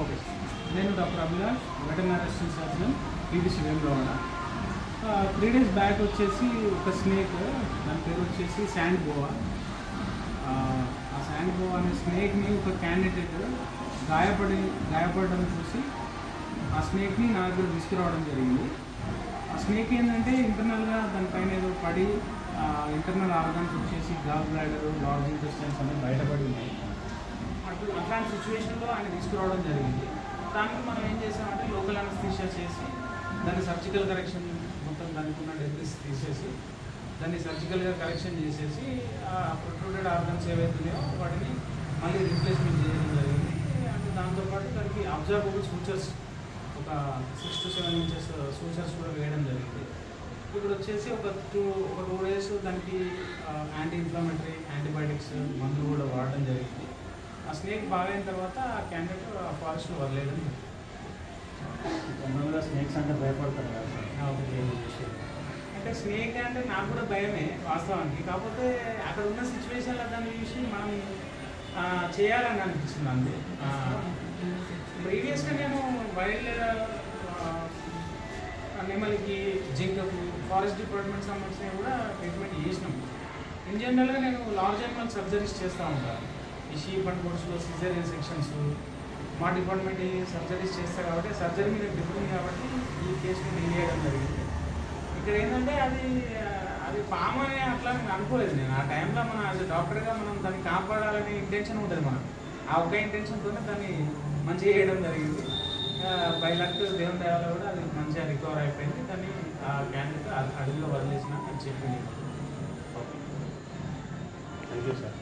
Okay, నేను doctor Abhilash, veterinary assistant surgeon, PVC Vemulawada. 3 days back వచ్చేసి ఒక స్నేక్, దాని పేరు వచ్చేసి శాండ్ బోవా. ఆ శాండ్ బోవా అనే స్నేక్ని ఒక క్యాండిడేట్ గాయపడడం చూసి ఆ స్నేక్ని నా దగ్గర తీసుకురావడం జరిగింది. ఆ స్నేక్ ఏంటంటే ఇంటర్నల్గా దానిపైన ఏదో పడి ఇంటర్నల్ ఆర్గాన్స్ వచ్చేసి గాల్ బ్లాడర్, లార్జ్ ఇంటెస్టైన్స్ అనేది బయటపడి ఉన్నాయి. అట్లాంటి సిచ్యువేషన్లో ఆయన తీసుకురావడం జరిగింది. దానికి మనం ఏం చేసామంటే లోకల్ అనస్థీషియా చేసి దాన్ని సర్జికల్ కరెక్షన్, మొత్తం దానికి ఉన్న డెబ్రిస్ తీసేసి దాన్ని సర్జికల్గా కరెక్షన్ చేసేసి ప్రొట్రూడెడ్ ఆర్గన్స్ ఏవైతున్నాయో వాటిని మళ్ళీ రీప్లేస్మెంట్ చేయడం జరిగింది. అంటే దాంతోపాటు దానికి అబ్జర్వబుల్ సూచర్స్ ఒక 6 to 7 inches సూచర్స్ కూడా వేయడం జరిగింది. ఇప్పుడు వచ్చేసి ఒక 2 days దానికి యాంటీ ఇన్ఫ్లమేటరీ యాంటీబయాటిక్స్ మందులు కూడా వాడడం జరిగింది. ఆ స్నేక్ బాగైన తర్వాత ఆ క్యాండిడేట్ ఫారెస్ట్లో వదిలేయడం. జనరల్గా స్నేక్స్ అంటే భయపడతారు కదా సార్? అంటే స్నేక్ అంటే నాకు కూడా భయమే వాస్తవానికి. కాకపోతే అక్కడ ఉన్న సిచ్యువేషన్లో దాన్ని చూసి మనం చేయాలని అనిపించింది అంతే. ప్రీవియస్గా నేను వైల్డ్ నెమలికి, జింకకు ఫారెస్ట్ డిపార్ట్మెంట్ సంబంధించినవి కూడా ట్రీట్మెంట్ చేసినాం. ఇన్ జనరల్గా నేను లార్జ్ యానిమల్ సర్జరీస్ చేస్తూ ఉంటాను. ఈ షీప్ అండ్ గోడ్స్లో సిజేరియన్ సెక్షన్స్ మా డిపార్ట్మెంట్ సర్జరీస్ చేస్తారు కాబట్టి సర్జరీ మీద గ్రిప్ ఉంది కాబట్టి ఈ కేసుని డీల్ చేయడం జరిగింది. ఇక్కడ ఏంటంటే అది పాము అని అట్లా నేను అనుకోలేదు. నేను ఆ టైంలో మన యాజ్ డాక్టర్గా మనం దాన్ని కాపాడాలనే ఇంటెన్షన్ ఉంటుంది మనకు. ఆ ఒక్క ఇంటెన్షన్తోనే దాన్ని మంచిగా చేయడం జరిగింది. బై లక్ దేవుని దయవల్ల కూడా అది మంచిగా రికవర్ అయిపోయింది. దాన్ని ఆ క్యాండిడేట్ అడవిలో వదిలేసిన అని చెప్పింది. Thank you sir.